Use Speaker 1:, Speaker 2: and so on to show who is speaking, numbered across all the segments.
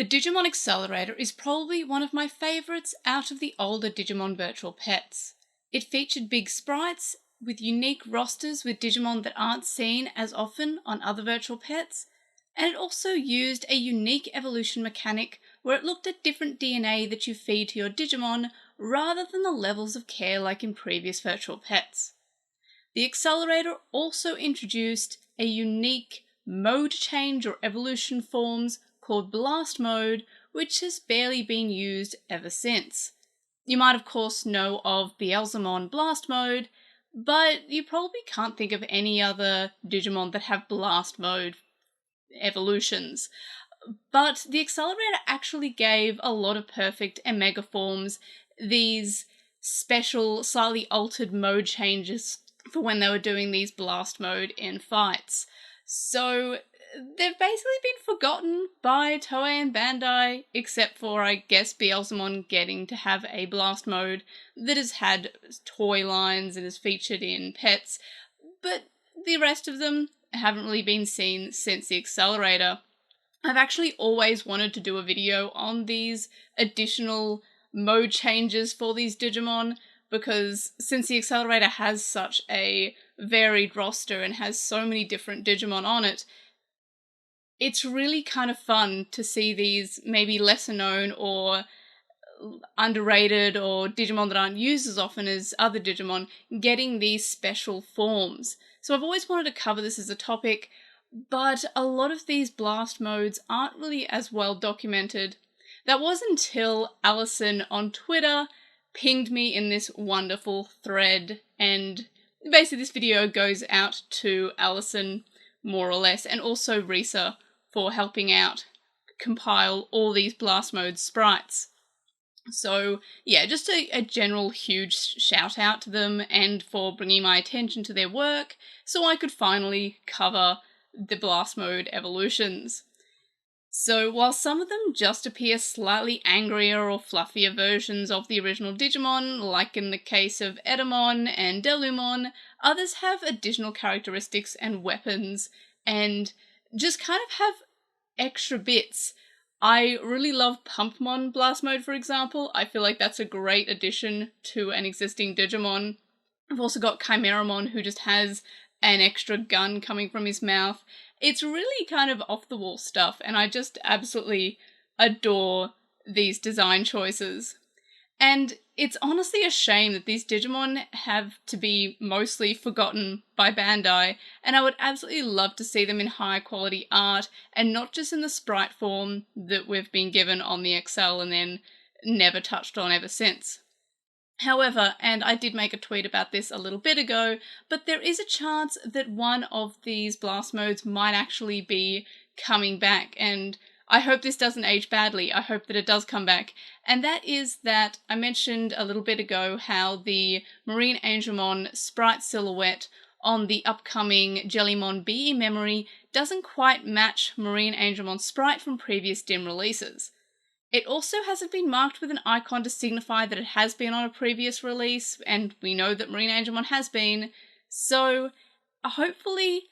Speaker 1: The Digimon Accelerator is probably one of my favourites out of the older Digimon virtual pets. It featured big sprites with unique rosters with Digimon that aren't seen as often on other virtual pets, and it also used a unique evolution mechanic where it looked at different DNA that you feed to your Digimon rather than the levels of care like in previous virtual pets. The Accelerator also introduced a unique mode change or evolution forms called Blast Mode, which has barely been used ever since. You might of course know of Beelzemon Blast Mode, but you probably can't think of any other Digimon that have Blast Mode evolutions. But the Accelerator actually gave a lot of perfect and mega forms these special, slightly altered mode changes for when they were doing these blast mode in fights. So they've basically been forgotten by Toei and Bandai, except for, I guess, Beelzemon getting to have a blast mode that has had toy lines and is featured in pets, but the rest of them haven't really been seen since the Accelerator. I've actually always wanted to do a video on these additional mode changes for these Digimon, because since the Accelerator has such a varied roster and has so many different Digimon on it, it's really kind of fun to see these maybe lesser known or underrated or Digimon that aren't used as often as other Digimon getting these special forms. So I've always wanted to cover this as a topic, but a lot of these blast modes aren't really as well documented. That was until Allison on Twitter pinged me in this wonderful thread, and basically this video goes out to Allison, more or less, and also Risa for helping out compile all these blast mode sprites. So yeah, just a general huge shout out to them and for bringing my attention to their work so I could finally cover the blast mode evolutions. So while some of them just appear slightly angrier or fluffier versions of the original Digimon, like in the case of Edamon and Delumon, others have additional characteristics and weapons and just kind of have extra bits. I really love Pumpmon Blast Mode, for example. I feel like that's a great addition to an existing Digimon. I've also got Chimeramon, who just has an extra gun coming from his mouth. It's really kind of off-the-wall stuff, and I just absolutely adore these design choices. And it's honestly a shame that these Digimon have to be mostly forgotten by Bandai, and I would absolutely love to see them in high-quality art, and not just in the sprite form that we've been given on the XL and then never touched on ever since. However, and I did make a tweet about this a little bit ago, but there is a chance that one of these blast modes might actually be coming back, and I hope this doesn't age badly. I hope that it does come back. And that is that I mentioned a little bit ago how the Marine Angelmon sprite silhouette on the upcoming Jellymon BE memory doesn't quite match Marine Angelmon's sprite from previous DIM releases. It also hasn't been marked with an icon to signify that it has been on a previous release, and we know that Marine Angelmon has been, so hopefully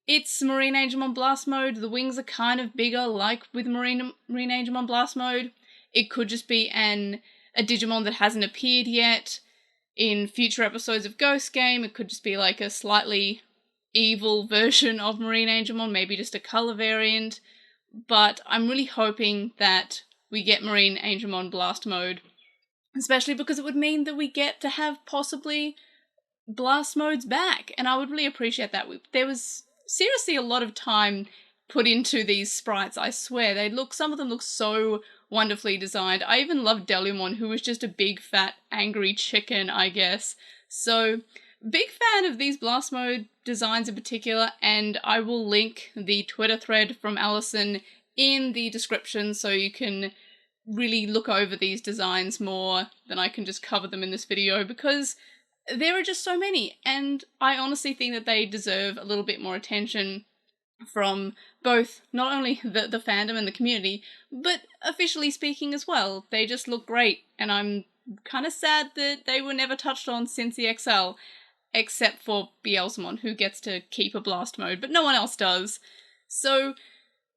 Speaker 1: it's Marine Angelmon Blast Mode. The wings are kind of bigger, like with Marine Angelmon Blast Mode. It could just be a Digimon that hasn't appeared yet in future episodes of Ghost Game. It could just be like a slightly evil version of Marine Angelmon, maybe just a colour variant. But I'm really hoping that we get Marine Angelmon Blast Mode, especially because it would mean that we get to have possibly Blast Modes back, and I would really appreciate that. There was seriously a lot of time put into these sprites, I swear. Some of them look so wonderfully designed. I even love Delumon, who was just a big fat angry chicken, I guess. So, big fan of these Blast Mode designs in particular, and I will link the Twitter thread from Allison in the description so you can really look over these designs more than I can just cover them in this video, because there are just so many, and I honestly think that they deserve a little bit more attention from both not only the fandom and the community, but officially speaking as well. They just look great, and I'm kind of sad that they were never touched on since the XL, except for Beelzemon, who gets to keep a blast mode, but no one else does. So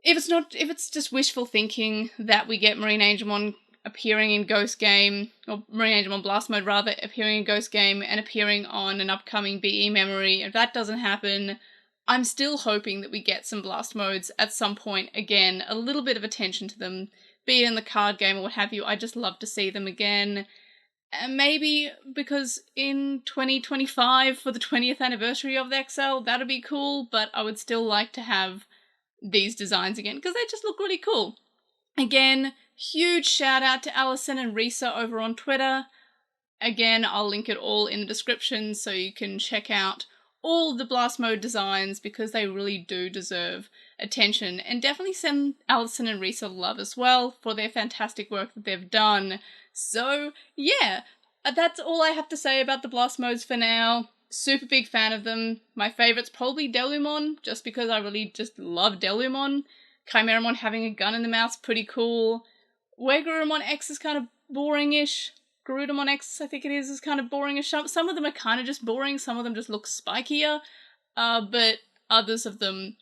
Speaker 1: if it's just wishful thinking that we get Marine Angelmon appearing in Ghost Game, or Marine Angelmon Blast Mode rather, appearing in Ghost Game and appearing on an upcoming BE memory, if that doesn't happen, I'm still hoping that we get some Blast Modes at some point again, a little bit of attention to them, be it in the card game or what have you. I just love to see them again. And maybe because in 2025, for the 20th anniversary of the XL, that'd be cool, but I would still like to have these designs again because they just look really cool. Again, huge shout out to Allison and Risa over on Twitter. Again, I'll link it all in the description so you can check out all the Blast Mode designs because they really do deserve attention. And definitely send Allison and Risa love as well for their fantastic work that they've done. So, yeah, that's all I have to say about the Blast Modes for now. Super big fan of them. My favourite's probably Delumon, just because I really just love Delumon. Chimeramon having a gun in the mouth's pretty cool. Wegurumon X is kind of boring-ish. Garudamon X, I think it is kind of boring-ish. Some of them are kind of just boring, some of them just look spikier, but others of them,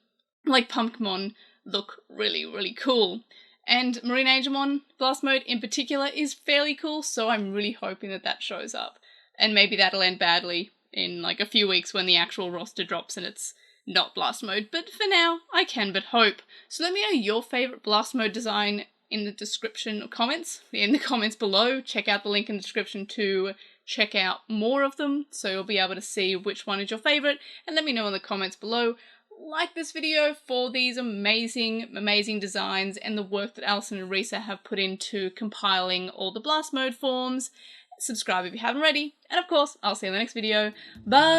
Speaker 1: like Pumpkinmon, look really, really cool. And Marine Angelmon Blast Mode in particular is fairly cool, so I'm really hoping that that shows up. And maybe that'll end badly in like a few weeks when the actual roster drops and it's not Blast Mode, but for now, I can but hope. So let me know your favourite Blast Mode design in the description or comments, in the comments below. Check out the link in the description to check out more of them, so you'll be able to see which one is your favourite, and let me know in the comments below. Like this video for these amazing, amazing designs and the work that Allison and Risa have put into compiling all the Blast Mode forms. Subscribe if you haven't already, and of course, I'll see you in the next video. Bye!